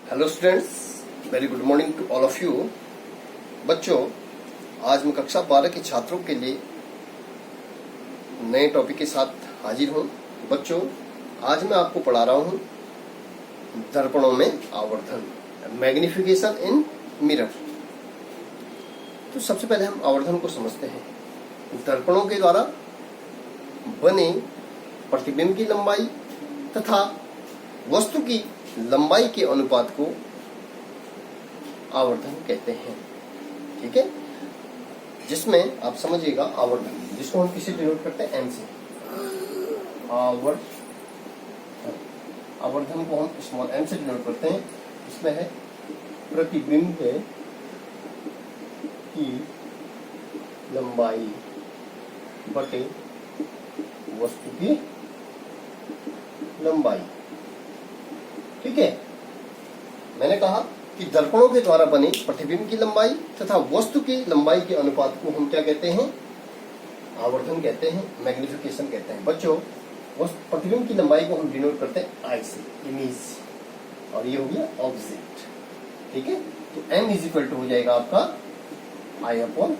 Hello students, very good morning to all of you. बच्चों, आज मैं कक्षा 12 के छात्रों के लिए नए टॉपिक के साथ हाजिर हूं। बच्चों, आज मैं आपको पढ़ा रहा हूं दर्पणों में आवर्धन, मैग्निफिकेशन इन मिरर। तो सबसे पहले हम आवर्धन को समझते हैं। दर्पणों के द्वारा बने प्रतिबिंब की लंबाई तथा वस्तु की लंबाई के अनुपात को आवर्धन कहते हैं। ठीक है, जिसमें आप समझिएगा आवर्धन, जिसको हम किसी डिनोट करते हैं एम से। आवर्धन को हम स्मॉल एम से डिनोट करते हैं। इसमें है प्रतिबिंब की लंबाई बटे वस्तु की लंबाई। ठीक है, मैंने कहा कि दर्पणों के द्वारा बने प्रतिबिंब की लंबाई तथा वस्तु की लंबाई के अनुपात को हम क्या कहते हैं? आवर्धन कहते हैं, मैग्निफिकेशन कहते हैं। बच्चों, प्रतिबिंब की लंबाई को हम डिनोट करते हैं आई से, इमेज, और ये हो गया ऑब्जेक्ट। ठीक है, तो एम इज इक्वल टू हो जाएगा आपका आई अपॉन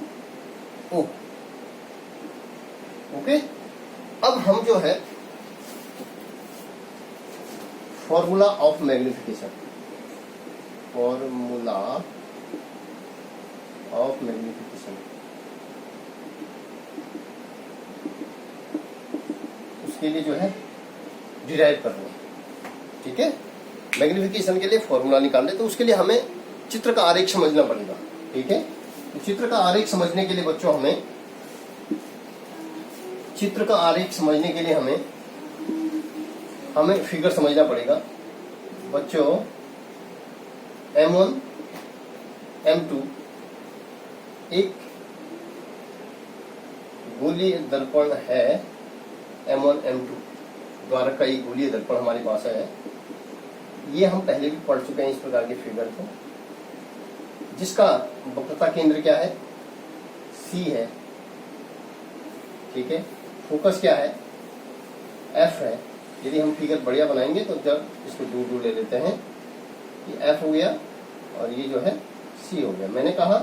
ओ। ओके, अब हम जो है formula of magnification, formula of magnification, उसके लिए जो है डिराइव कर रहे हैं। ठीक है, मैग्निफिकेशन के लिए फॉर्मूला निकालने, तो उसके लिए हमें चित्र का आरेख समझना पड़ेगा। ठीक है, तो चित्र का आरेख समझने के लिए बच्चों चित्र का आरेख समझने के लिए हमें फिगर समझना पड़ेगा। बच्चों, M1 M2 एक गोलीय दर्पण है। M1 M2 द्वारा का एक गोलीय दर्पण हमारे पास है। ये हम पहले भी पढ़ चुके हैं इस प्रकार के फिगर को, जिसका वक्रता केंद्र क्या है? C है। ठीक है, फोकस क्या है? F है। यदि हम फिगर बढ़िया बनाएंगे तो जब इसको दूर दूर ले लेते हैं, ये F हो गया और ये जो है C हो गया। मैंने कहा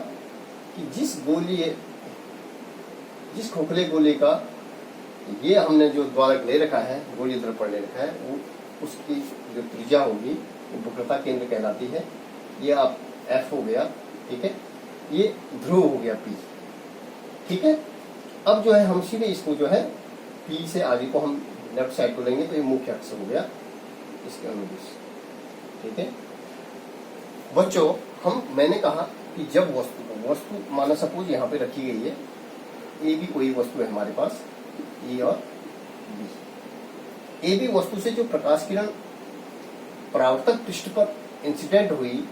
कि जिस खोखले गोले का ये हमने जो द्वारक ले रखा है, गोलीय दर्पण ले रखा है, वो उसकी जो त्रिज्या होगी वो वक्रता केंद्र कहलाती है। ये आप F हो गया। ठीक है, ये ध्रुव हो गया P। ठीक है, अब जो है हम सीधे इसको जो है P से आगे को हम लेफ्ट साइड को लेंगे तो ये मुख्य अक्ष हो गया इसके अनुदिश। ठीक है बच्चों, मैंने कहा कि जब वस्तु माना सपोज यहाँ पे रखी गई है, ए भी कोई वस्तु है हमारे पास, ए और बी। ए बी वस्तु से जो प्रकाश किरण परावर्तक पृष्ठ पर इंसिडेंट हुई,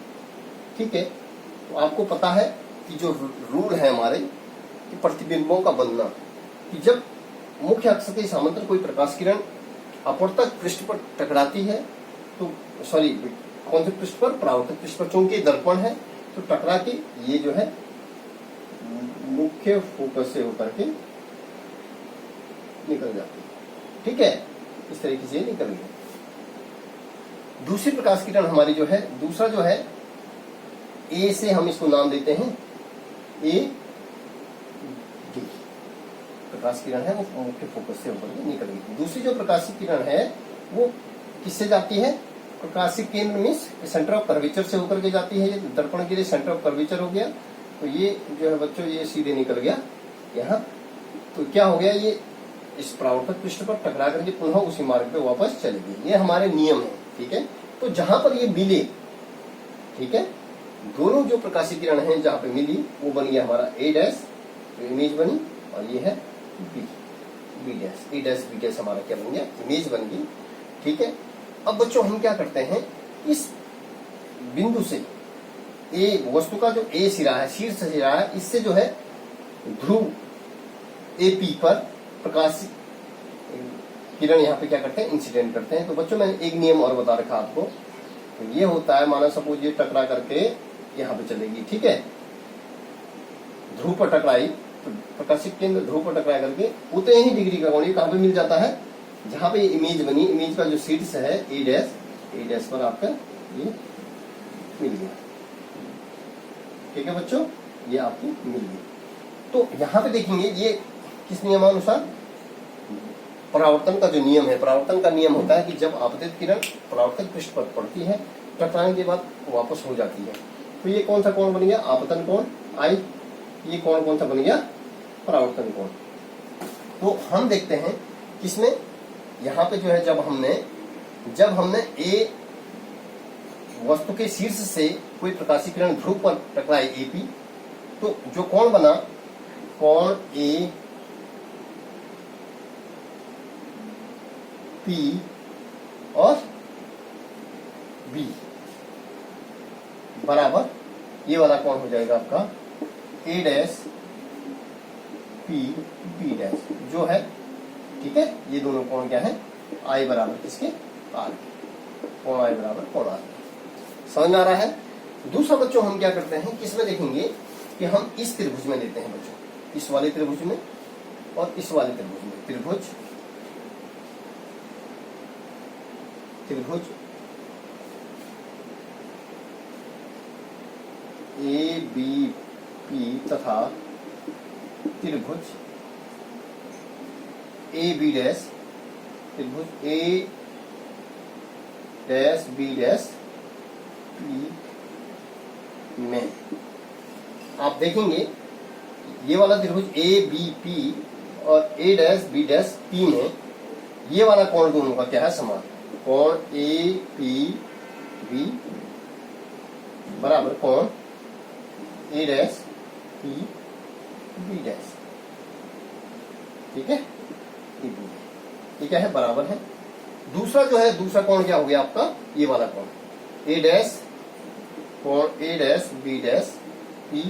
ठीक है, तो आपको पता है कि जो रूल है हमारे कि प्रतिबिंबों का बनना, कि जब मुख्य अक्ष के समांतर कोई प्रकाश किरण अपवर्तक पृष्ठ पर टकराती है, तो कौन से पृष्ठ पर? परावर्तक पृष्ठ पर। चूंकि दर्पण है तो टकरा के ये जो है मुख्य फोकस से होकर के निकल जाती है। ठीक है, इस तरीके से निकल गई। दूसरी प्रकाश किरण हमारी जो है, दूसरा जो है ए से हम इसको नाम देते हैं ए डी। प्रकाश किरण है वो मुख्य फोकस से होकर के निकल गई। दूसरी जो प्रकाशिक किरण है वो किससे जाती है? प्रकाशिक केंद्र मीन्स सेंटर ऑफ कर्वेचर से होकर के जाती है। ये दर्पण के लिए सेंटर ऑफ कर्वेचर हो गया, तो ये जो है बच्चों ये सीधे निकल गया यहाँ। तो क्या हो गया? ये इस परावर्तक पृष्ठ पर टकरा करके पुनः उसी मार्ग पे वापस चलेगी। ये हमारे नियम है। ठीक है, तो जहां पर ये मिले, ठीक है, दोनों जो प्रकाशिक किरण है जहां पे मिली वो बन गया हमारा A डैश, तो इमेज बनी, और ये है B dash. A dash B dash हमारा क्या बन गया? इमेज बन गई। ठीक है, अब बच्चों हम क्या करते हैं, इस बिंदु से ए वस्तु का जो ए सिरा है, शीर्ष सिरा है, इससे जो है ध्रुव AP पर प्रकाश किरण यहाँ पे क्या करते हैं? इंसिडेंट करते हैं। तो बच्चों मैंने एक नियम और बता रखा आपको, तो ये होता है, माना सपोज ये टकरा करके यहाँ पे चलेगी। ठीक है, ध्रुव पर टकराई तो प्रकाशिक केंद्र ध्रुव पर टकरा करके उतने ही डिग्री का कोण कहाँ पे मिल जाता है? जहां पे इमेज बनी, इमेज का जो शीर्ष है ए डैश पर आपका ये मिल गया। ठीक है बच्चों, ये आपको मिल गई। तो यहाँ पे देखेंगे ये किस नियमानुसार, परावर्तन का जो नियम है, परावर्तन का नियम होता है कि जब आपतित किरण परावर्तित पृष्ठ पर पड़ती है, टकराने के बाद वापस हो जाती है। तो ये कौन सा कोण बन गया, आपतन कोण आई। ये कोण कौन सा बन गया, परावर्तन कोण। तो हम देखते हैं किसमें, यहाँ पे जो है जब हमने ए वस्तु के शीर्ष से कोई प्रकाशीय किरण ध्रुव पर टकराई एपी, तो जो कोण बना, कोण ए पी और बी बराबर ये वाला कोण हो जाएगा आपका ए डैश पी बी डैश जो है। ठीक है, ये दोनों कोण क्या है, आई बराबर किसके, आर के। कोण आई बराबर कोण आर। समझ में आ रहा है। दूसरा बच्चों हम क्या करते हैं, किसमें देखेंगे कि हम इस त्रिभुज में लेते हैं बच्चों, इस वाले त्रिभुज में और इस वाले त्रिभुज में। त्रिभुज ए बी पी तथा त्रिभुज ए बी डैश, त्रिभुज ए डैश बी डैश पी में आप देखेंगे ये वाला त्रिभुज ए बी पी और ए डैश बी डैश पी में ये वाला कोण दोनों का क्या है, समान। कोण ए पी बी बराबर कोण ए डैश पी बी डैश। ठीक है, ये क्या है, बराबर है। दूसरा जो है, दूसरा कोण क्या हो गया आपका, ये वाला कोण ए डैश, कोण ए डैश बी डैश पी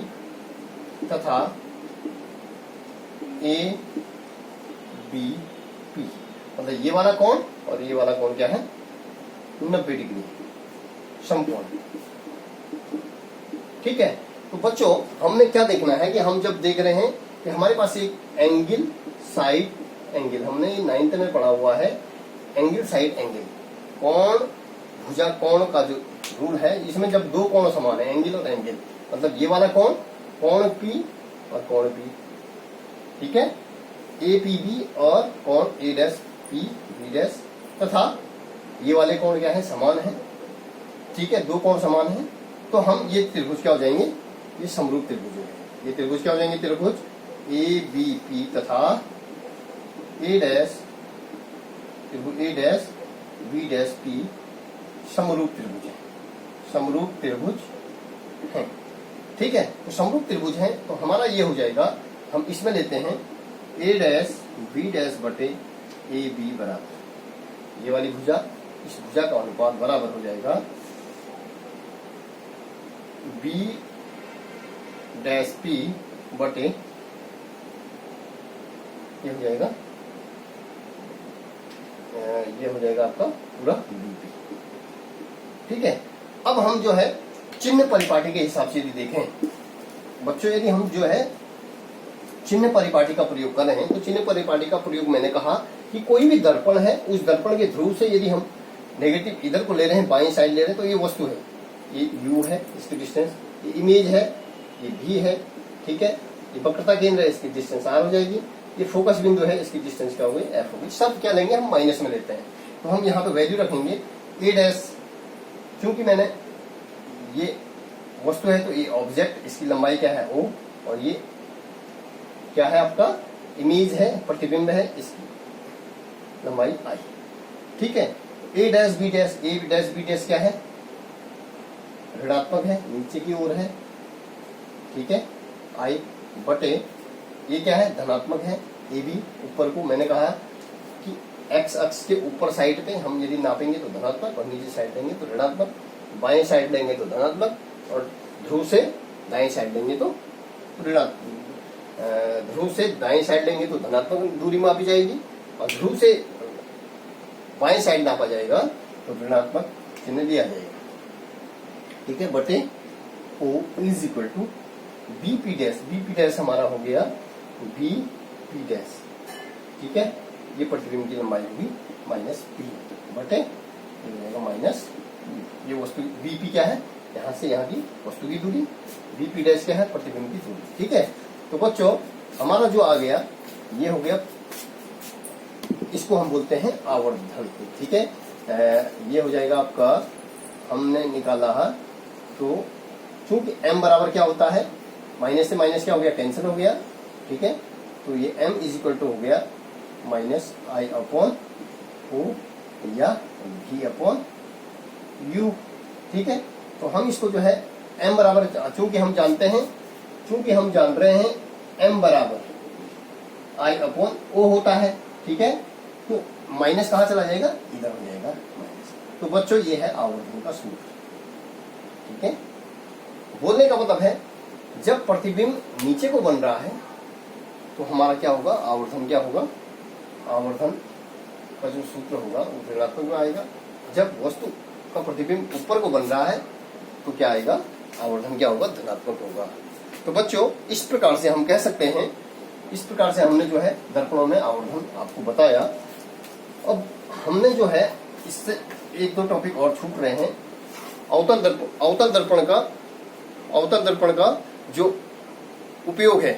तथा ए बी पी, मतलब ये वाला कोण और ये वाला कोण क्या है, 90 डिग्री समकोण। ठीक है, तो बच्चों हमने क्या देखना है कि हम जब देख रहे हैं कि हमारे पास एक एंगल साइड एंगल, हमने 9th में पढ़ा हुआ है एंगल साइड एंगल, कोण भुजा कोण का जो रूल है, इसमें जब दो कोण समान है, एंगल और एंगल, मतलब ये वाला कोण, कोण पी और कोण पी। ठीक है, ए पी बी और कोण ए डैश पी बी डैश तथा ये वाले कोण क्या है, समान है। ठीक है, दो कोण समान है, तो हम ये त्रिभुज क्या हो जाएंगे, ये समरूप त्रिभुज है। ये त्रिभुज क्या हो जाएंगे, त्रिभुज ए बी पी तथा ए डैश, त्रिभुज ए डैश बी डैश पी समरूप त्रिभुज है, समरूप त्रिभुज है। ठीक है, तो समरूप त्रिभुज है, तो हमारा ये हो जाएगा, हम इसमें लेते हैं ए डैश बी डैश बटे ए बी बराबर ये वाली भुजा, इस भुजा का अनुपात बराबर हो जाएगा बी डैश पी बटे, ये हो जाएगा, ये हो जाएगा आपका पूरा बीपी। ठीक है, अब हम जो है चिन्ह परिपाटी के हिसाब से यदि देखें बच्चों, यदि हम जो है चिन्ह परिपाटी का प्रयोग कर रहे हैं, तो चिन्ह परिपाटी का प्रयोग मैंने कहा कि कोई भी दर्पण है, उस दर्पण के ध्रुव से यदि हम नेगेटिव इधर को ले रहे हैं, बाएं साइड ले रहे हैं, तो ये वस्तु है, ये यू है, इसकी डिस्टेंस, ये इमेज है, ये भी है। ठीक है, ये वक्रता केंद्र है, इसकी डिस्टेंस आर हो जाएगी, ये फोकस बिंदु है, इसकी डिस्टेंस क्या होगी, एफ होगी। सब क्या लेंगे हम, माइनस में लेते हैं, तो हम यहाँ पे वैल्यू रखेंगे ए डैश, क्योंकि मैंने ये वस्तु है तो ये ऑब्जेक्ट, इसकी लंबाई क्या है ओ, और ये क्या है आपका इमेज है, प्रतिबिंब है, इसकी लंबाई आई। ठीक है, ए डैश बी डैश, ए डैश बी डैश क्या है, ऋणात्मक है, नीचे की ओर है। ठीक है, आई बटे ये क्या है, धनात्मक है, ए बी ऊपर को, मैंने कहा कि एक्स अक्ष के ऊपर साइड पे हम यदि नापेंगे तो धनात्मक और नीचे साइड लेंगे तो ऋणात्मक, बाएं साइड लेंगे तो धनात्मक और ध्रुव से दाएं साइड लेंगे तो ऋणात्मक, ध्रुव से दाएं साइड लेंगे तो धनात्मक दूरी मापी जाएगी और ध्रुव से बाएं साइड नापा जाएगा तो ऋणात्मक चिन्ह दिया जाएगा। ठीक है, बटे O is equal to B P dash, B P dash हमारा हो गया बी पी डैश। ठीक है, ये प्रतिबिंब की लंबाई होगी माइनस पी बटे माइनस, ये वस्तु बी पी क्या है, यहाँ से यहाँ की वस्तु की दूरी, VP डैश क्या है, प्रतिबिंब की दूरी। ठीक है, तो बच्चों हमारा जो आ गया ये हो गया, इसको हम बोलते हैं आवर्धन। ठीक है, ये हो जाएगा आपका, हमने निकाला है। तो चूंकि m बराबर क्या होता है, माइनस से माइनस क्या हो गया, कैंसिल हो गया। ठीक है, तो ये m इज इक्वल टू हो गया माइनस आई अपॉन ओ या v अपॉन u। ठीक है, तो हम इसको जो है m बराबर, चूंकि हम जान रहे हैं m बराबर आई अपॉन ओ होता है। ठीक है, तो माइनस कहाँ चला जाएगा, इधर हो जाएगा माइनस। तो बच्चों ये है आवर्धन का सूत्र। ठीक है, बोलने का मतलब है जब प्रतिबिंब नीचे को बन रहा है तो हमारा क्या होगा, आवर्धन क्या होगा, आवर्धन का जो सूत्र होगा वो ऋणात्मक में आएगा। जब वस्तु का प्रतिबिंब ऊपर को बन रहा है तो क्या आएगा, आवर्धन क्या होगा, धनात्मक होगा। तो बच्चों इस प्रकार से हम कह सकते हैं, इस प्रकार से हमने जो है दर्पणों में आवर्धन आपको बताया। अब हमने जो है इससे एक दो टॉपिक और छूट रहे हैं। अवतल दर्पण का जो उपयोग है